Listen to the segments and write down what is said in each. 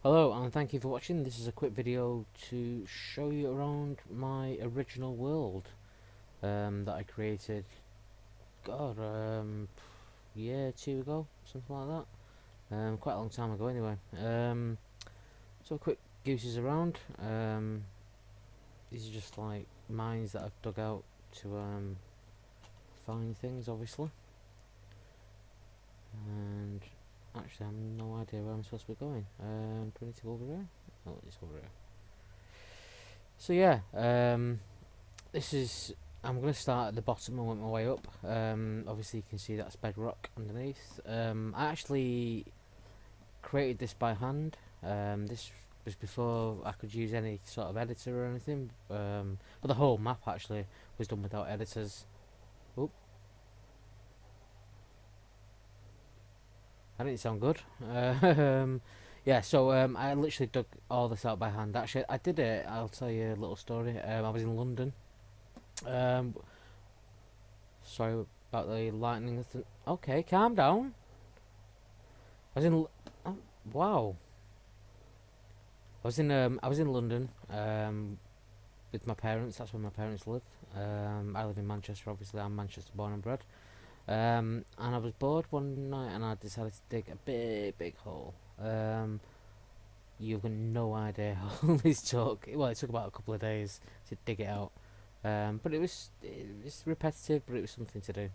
Hello and thank you for watching. This is a quick video to show you around my original world that I created, God, year or two ago, something like that. Quite a long time ago anyway. So quick gooses around. These are just like mines that I've dug out to find things, obviously. And actually I have no idea where I'm supposed to be going. Do I need to go over here? Oh, it's over here. So yeah, this is I'm going to start at the bottom and work my way up. Obviously you can see that's bedrock underneath. I actually created this by hand. This was before I could use any sort of editor or anything. But the whole map actually was done without editors. Oop, that didn't sound good. Yeah, so I literally dug all this out by hand. Actually, I did it. I'll tell you a little story. I was in London. Um, Sorry about the lightning. Okay, calm down. I was in. Oh, wow. I was in London with my parents. That's where my parents live. I live in Manchester. Obviously, I'm Manchester born and bred. And I was bored one night, and I decided to dig a big hole. You've got no idea how long this took. Well, it took about a couple of days to dig it out. But it was repetitive, but it was something to do.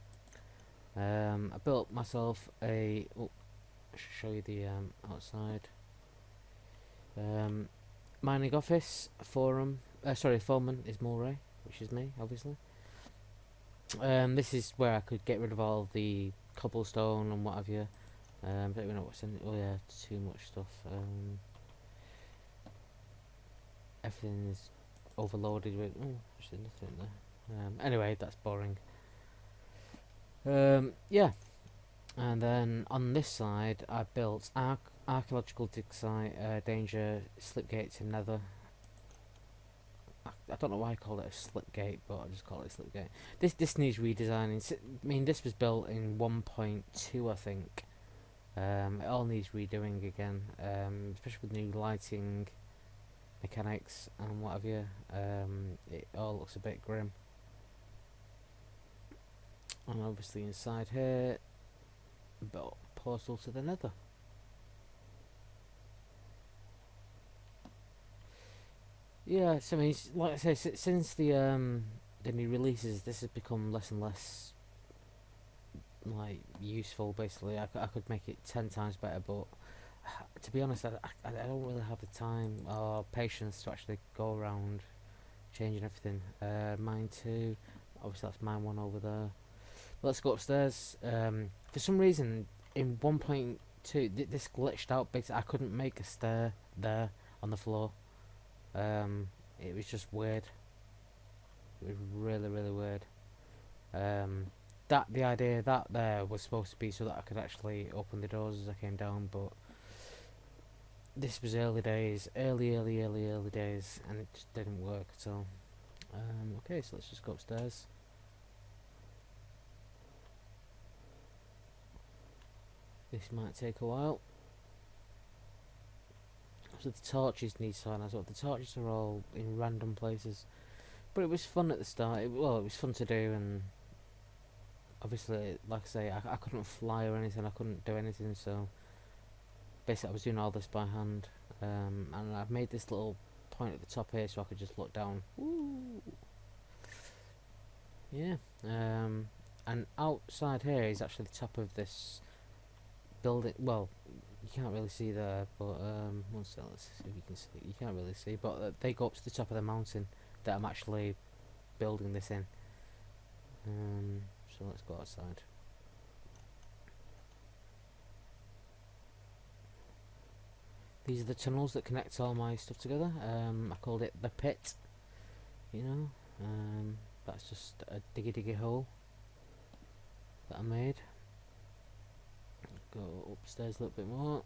I built myself a. Oh, I should show you the outside. Mining office forum. Foreman is Mulreay, which is me, obviously. This is where I could get rid of all the cobblestone and what have you. Don't even know what's in it. Oh yeah, too much stuff. Everything is overloaded with. Oh, actually nothing there. Anyway, that's boring. Yeah, and then on this side, I built archaeological dig site, danger, slip gate to nether. I don't know why I call it a slip gate, but I just call it a slip gate. This needs redesigning. I mean, this was built in 1.2, I think. It all needs redoing again, especially with new lighting, mechanics, and what have you. It all looks a bit grim. And obviously inside here, but portal to the nether. Yeah, so I mean, like I say, since the new releases, this has become less and less like useful. Basically, I could make it 10 times better, but to be honest, I don't really have the time or patience to actually go around changing everything. Mine two, obviously that's mine one over there. But let's go upstairs. For some reason, in 1.2, this glitched out. Basically, I couldn't make a stair there on the floor. It was just weird. It was really weird. That the idea that there was supposed to be so that I could actually open the doors as I came down, but this was early days, early days, and it just didn't work. So, okay, so let's just go upstairs. This might take a while. So the torches need sign as well. The torches are all in random places, but it was fun at the start. It was fun to do, and obviously, like I say, I couldn't fly or anything. I couldn't do anything, so basically I was doing all this by hand. And I've made this little point at the top here so I could just look down. Woo! Yeah. And outside here is actually the top of this building. Well, you can't really see there, but one second, let's see if you can see. You can't really see, but they go up to the top of the mountain that I'm actually building this in. So let's go outside. These are the tunnels that connect all my stuff together. I called it the pit. You know, that's just a diggy hole that I made. Go upstairs a little bit more.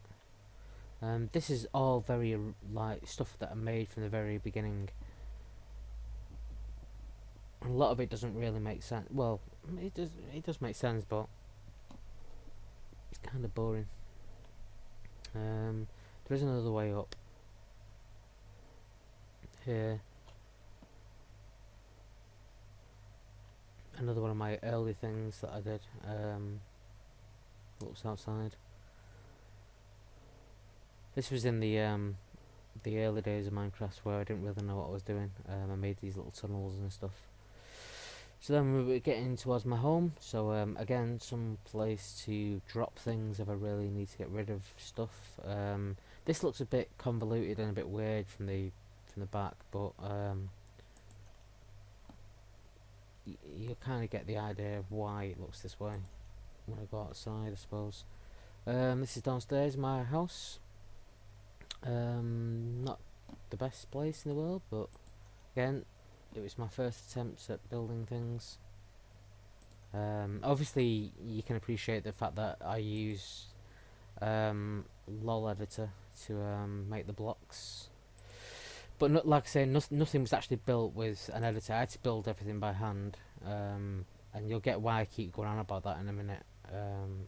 This is all very like stuff that I made from the very beginning. A lot of it doesn't really make sense. Well, it does make sense, but it's kind of boring. There is another way up here. Another one of my early things that I did. Looks outside. This was in the early days of Minecraft where I didn't really know what I was doing. I made these little tunnels and stuff. So then we were getting towards my home. So again, some place to drop things if I really need to get rid of stuff. This looks a bit convoluted and a bit weird from the back, but you kind of get the idea of why it looks this way when I go outside, I suppose. This is downstairs, my house. Not the best place in the world, but again, it was my first attempt at building things. Obviously, you can appreciate the fact that I use LOL editor to make the blocks. But not, like I say, nothing was actually built with an editor. I had to build everything by hand, and you'll get why I keep going on about that in a minute,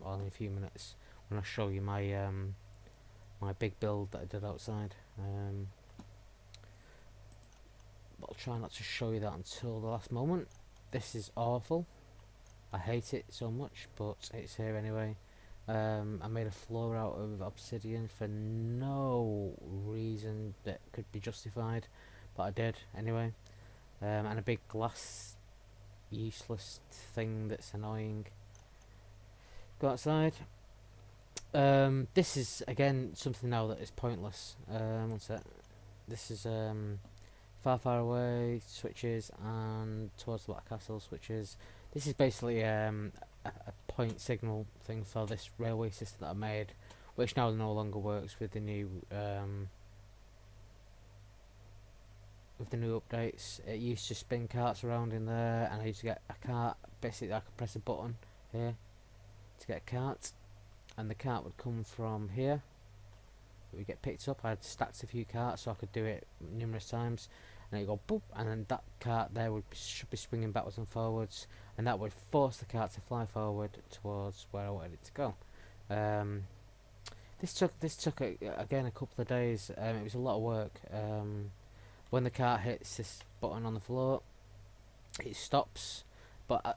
or in a few minutes, when I show you my my big build that I did outside. But I'll try not to show you that until the last moment. This is awful. I hate it so much, but it's here anyway. I made a floor out of obsidian for no reason that could be justified, but I did anyway. And a big glass useless thing that's annoying. Go outside. This is again something now that is pointless. What's that? This is far away switches and towards the Black Castle switches. This is basically a point signal thing for this railway system that I made, which now no longer works with the new updates. It used to spin carts around in there, and I used to get a cart. Basically, I could press a button here to get a cart, and the cart would come from here. It would get picked up. I had stacked a few carts, so I could do it numerous times. And it would go boop, and then that cart there should be swinging backwards and forwards, and that would force the cart to fly forward towards where I wanted it to go. This took again a couple of days. It was a lot of work. When the cart hits this button on the floor, it stops, but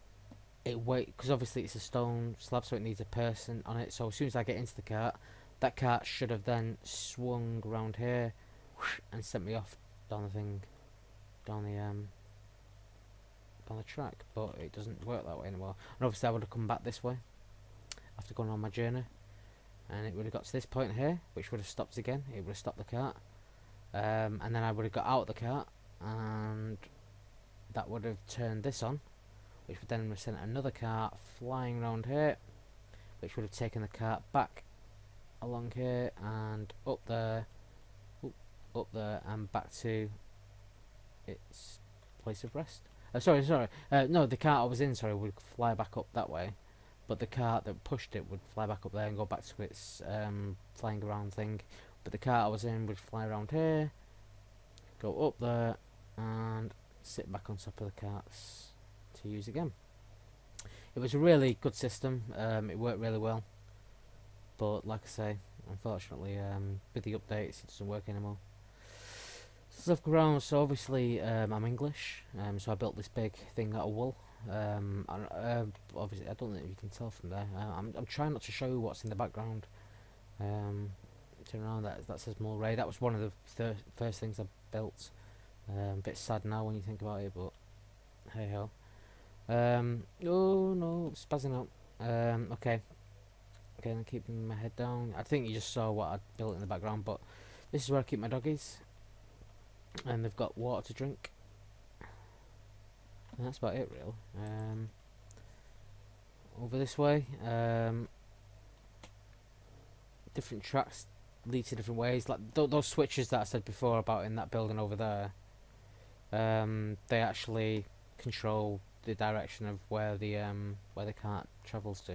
it wait because obviously it's a stone slab, so it needs a person on it. So as soon as I get into the cart, that cart should have then swung around here and sent me off down the thing. Down the track, but it doesn't work that way anymore. And obviously I would have come back this way after going on my journey, and it would have got to this point here, which would have stopped again. It would have stopped the cart, and then I would have got out of the cart, and that would have turned this on, which would then have sent another cart flying around here, which would have taken the cart back along here and up there, and back to its place of rest. No, the cart I was in, would fly back up that way, but the cart that pushed it would fly back up there and go back to its flying around thing. But the cart I was in would fly around here, go up there, and sit back on top of the carts to use again. It was a really good system. It worked really well, but like I say, unfortunately, with the updates, it doesn't work anymore. Stuff ground. So obviously I'm English, so I built this big thing out of wool. Obviously I don't know if you can tell from there. I'm trying not to show what's in the background. Turn around. That says Mulreay. That was one of the first things I built. A bit sad now when you think about it, but hey ho. Oh no, spazzing out. Okay, I'm keeping my head down. I think you just saw what I built in the background, but this is where I keep my doggies. And they've got water to drink, and that's about it really. Over this way, different tracks lead to different ways, like those switches that I said before about in that building over there. They actually control the direction of where the cart travels to.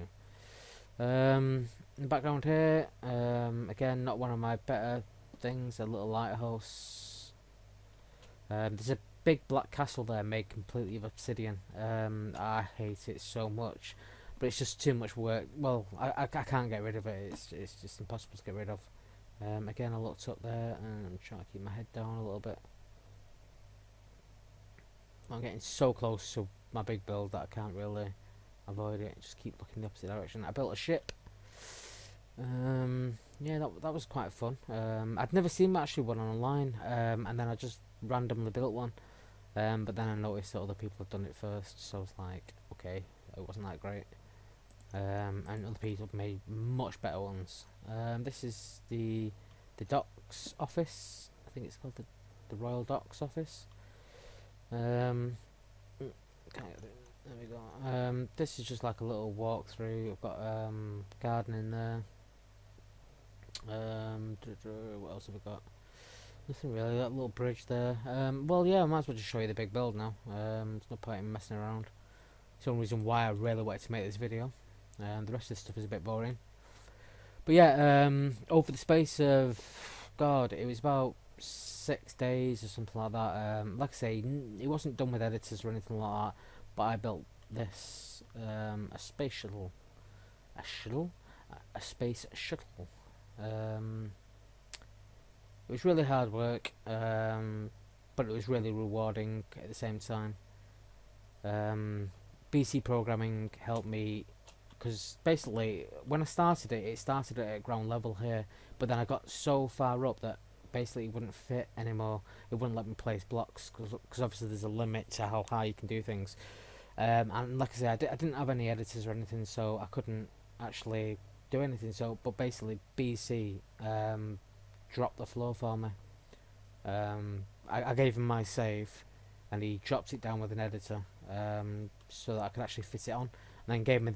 In the background here, again, not one of my better things, a little lighthouse. There's a big black castle there made completely of obsidian. I hate it so much, but it's just too much work. Well, I can't get rid of it. It's just impossible to get rid of. Again, I looked up there and I'm trying to keep my head down a little bit. I'm getting so close to my big build that I can't really avoid it. Just keep looking the opposite direction. I built a ship. Yeah, that was quite fun. I'd never seen actually one online, and then I just randomly built one. But then I noticed that other people had done it first, so I was like, okay, it wasn't that great. And other people have made much better ones. This is the docks office. I think it's called the Royal Docks office. Okay, there we go. This is just like a little walkthrough. I've got garden in there. What else have we got? Nothing really. That little bridge there. Well, yeah, I might as well just show you the big build now. There's no point in messing around. It's the only reason why I really wanted to make this video. The rest of this stuff is a bit boring. But yeah, over the space of, God, it was about 6 days or something like that. Like I say, it wasn't done with editors or anything like that. But I built this, a space shuttle. A space shuttle. It was really hard work, but it was really rewarding at the same time. BC programming helped me, because basically when I started it, it started at ground level here, but then I got so far up that basically it wouldn't fit anymore. It wouldn't let me place blocks, because obviously there's a limit to how high you can do things. And like I say, I didn't have any editors or anything, so I couldn't actually do anything. So, but basically BC dropped the floor for me. I gave him my save, and he dropped it down with an editor, so that I could actually fit it on, and then gave me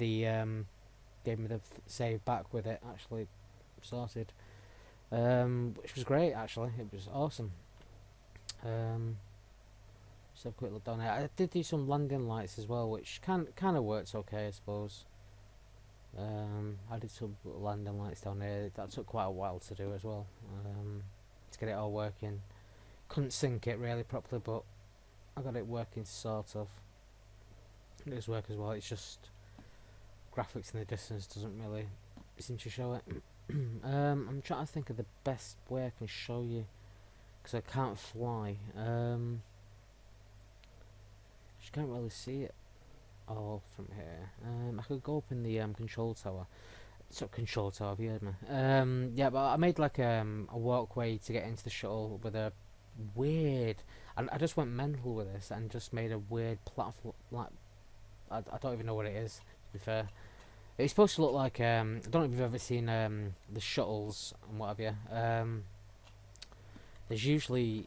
the save back with it actually sorted, which was great. Actually, it was awesome. Just have a quick look down there. I did do some landing lights as well, which kind of works okay, I suppose. I did some landing lights down there. That took quite a while to do as well, to get it all working. Couldn't sync it really properly, but I got it working sort of. It does work as well. It's just graphics in the distance doesn't really seem to show it. I'm trying to think of the best way I can show you, because I can't fly. Just can't really see it all from here. I could go up in the control tower. So control tower, have you heard me? Yeah, but I made like a walkway to get into the shuttle with a weird. I just went mental with this and just made a weird platform. Like I don't even know what it is. To be fair, it's supposed to look like I don't know if you've ever seen the shuttles and what have you. There's usually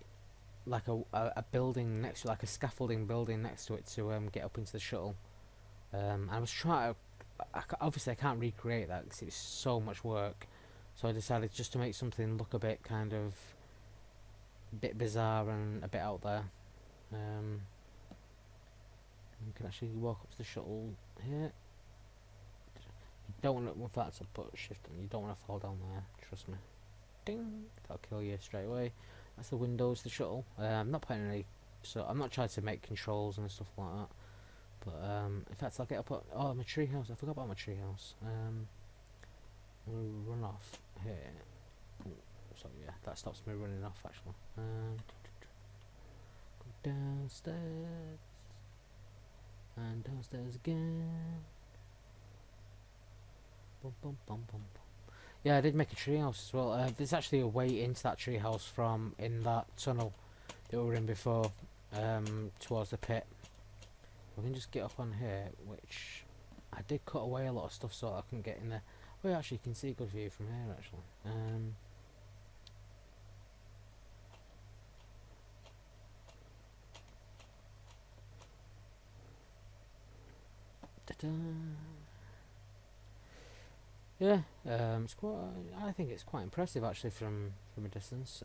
like a building next to, like a scaffolding building next to it to get up into the shuttle. I was trying to. Obviously, I can't recreate that because it's so much work. So I decided just to make something look a bit kind of bit bizarre and a bit out there. You can actually walk up to the shuttle here. You don't want to, in fact, I'll put shift on. You don't want to fall down there. Trust me. Ding! That'll kill you straight away. That's the windows, the shuttle. I'm not putting any. So I'm not trying to make controls and stuff like that. But in fact, I'll get up. Oh, my treehouse. I forgot about my treehouse. We'll run off here. Ooh, so yeah, that stops me running off actually. Go downstairs and downstairs again. Bum, bum, bum, bum, bum. Yeah, I did make a treehouse as well. There's actually a way into that treehouse from in that tunnel that we were in before, towards the pit. We can just get up on here, which I did cut away a lot of stuff so I can get in there. Oh, yeah, actually, you can see a good view from here, actually. Yeah, it's quite. I think it's quite impressive actually from a distance.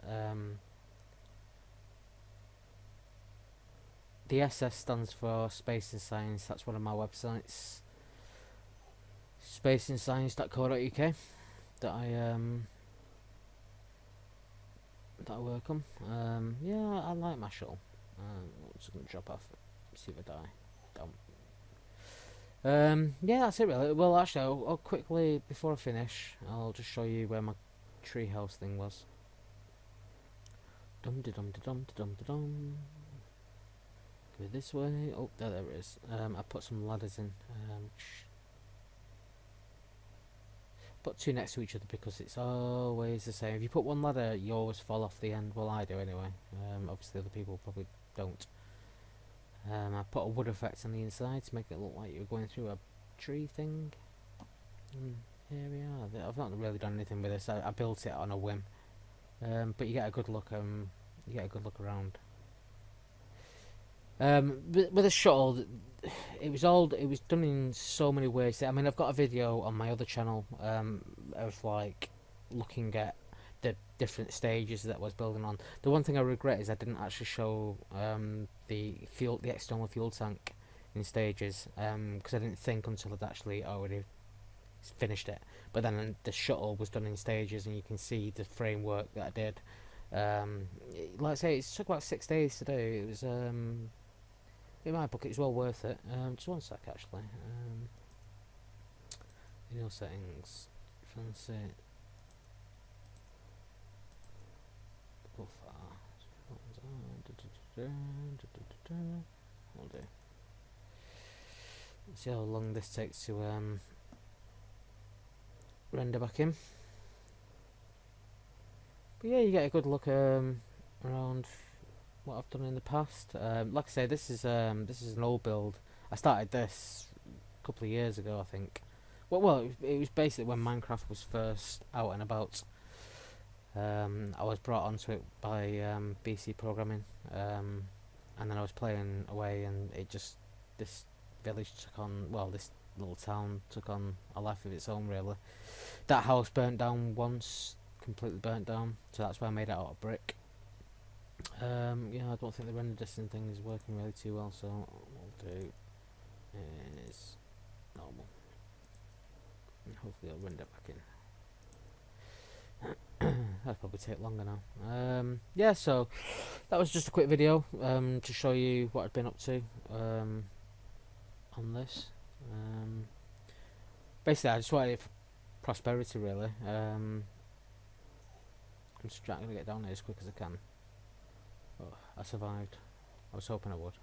The SS stands for Space and Science. That's one of my websites. spaceandscience.co.uk that I work on. Yeah, I like my shuttle. I'm just gonna drop off. See if I die. Don't. Yeah, that's it really. Well, actually, I'll quickly before I finish, I'll just show you where my treehouse thing was. Dum de dum de dum de dum de dum. Go this way. Oh, there it is. I put some ladders in. Put two next to each other because it's always the same. If you put one ladder, you always fall off the end. Well, I do anyway. Obviously, other people probably don't. I put a wood effect on the inside to make it look like you're going through a tree thing. Here we are. I've not really done anything with this. I built it on a whim. But you get a good look. You get a good look around. With a shuttle, it was done in so many ways. I mean, I've got a video on my other channel of like looking at the different stages that I was building on. The one thing I regret is I didn't actually show the external fuel tank in stages because I didn't think until I'd actually already finished it. But then the shuttle was done in stages, and you can see the framework that I did. Like I say, it took about 6 days to do. It was in my book, it's well worth it. Just one sec, actually. Video settings, fancy. Go far. Will do. Let's see how long this takes to render back in. But yeah, you get a good look around what I've done in the past. Like I say, this is an old build. I started this a couple of years ago, I think. Well, it was basically when Minecraft was first out and about. I was brought onto it by BC Programming, and then I was playing away, and this village took on, well, this little town took on a life of its own, really. That house burnt down once, completely burnt down, so that's why I made it out of brick. Yeah, I don't think the render distance thing is working really too well, so what we'll do is normal. And hopefully it'll render back in. That'll probably take longer now. Yeah, so that was just a quick video to show you what I've been up to on this. Basically, I just wanted it for prosperity, really. I'm just trying to get down there as quick as I can. Oh, I survived. I was hoping I would.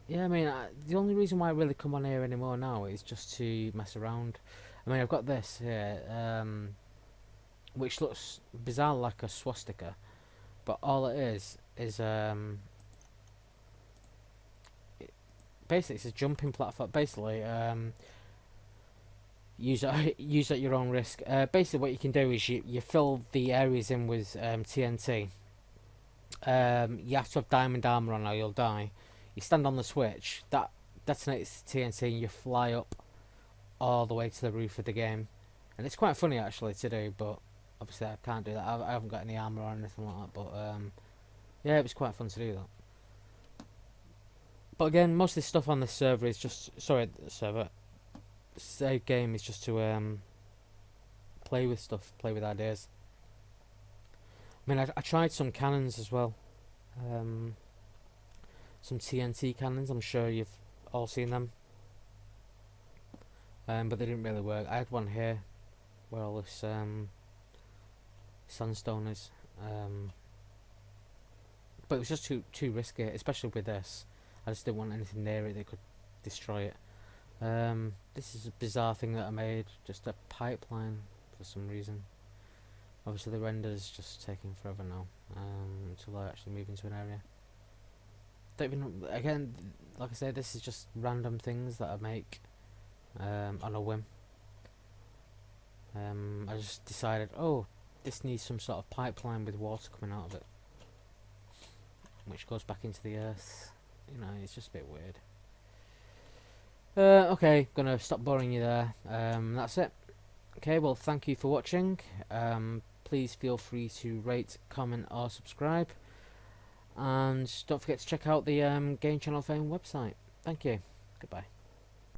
Yeah, I mean, the only reason why I really come on here anymore now is just to mess around. I mean, I've got this here, which looks bizarre like a swastika, but all it is basically it's a jumping platform. Basically, use at your own risk. Basically, what you can do is you fill the areas in with TNT. You have to have diamond armor on, or you'll die. You stand on the switch, that detonates TNT, and you fly up all the way to the roof of the game. And it's quite funny actually to do, but obviously I can't do that. I haven't got any armor or anything like that. But yeah, it was quite fun to do that. But again, most of this stuff on this server is just save game is just to play with stuff, play with ideas. I mean, I tried some cannons as well, some TNT cannons. I'm sure you've all seen them, but they didn't really work. I had one here where all this sandstone is, but it was just too risky, especially with this. I just didn't want anything near it that could destroy it. This is a bizarre thing that I made, just a pipeline for some reason. Obviously the render's just taking forever now, until I actually move into an area. Don't even, again, like I said, this is just random things that I make on a whim. I just decided, oh, this needs some sort of pipeline with water coming out of it, which goes back into the earth. You know, it's just a bit weird. Okay, gonna stop boring you there. That's it. Okay, well, thank you for watching. Please feel free to rate, comment, or subscribe. And don't forget to check out the Game Channel Fame website. Thank you. Goodbye.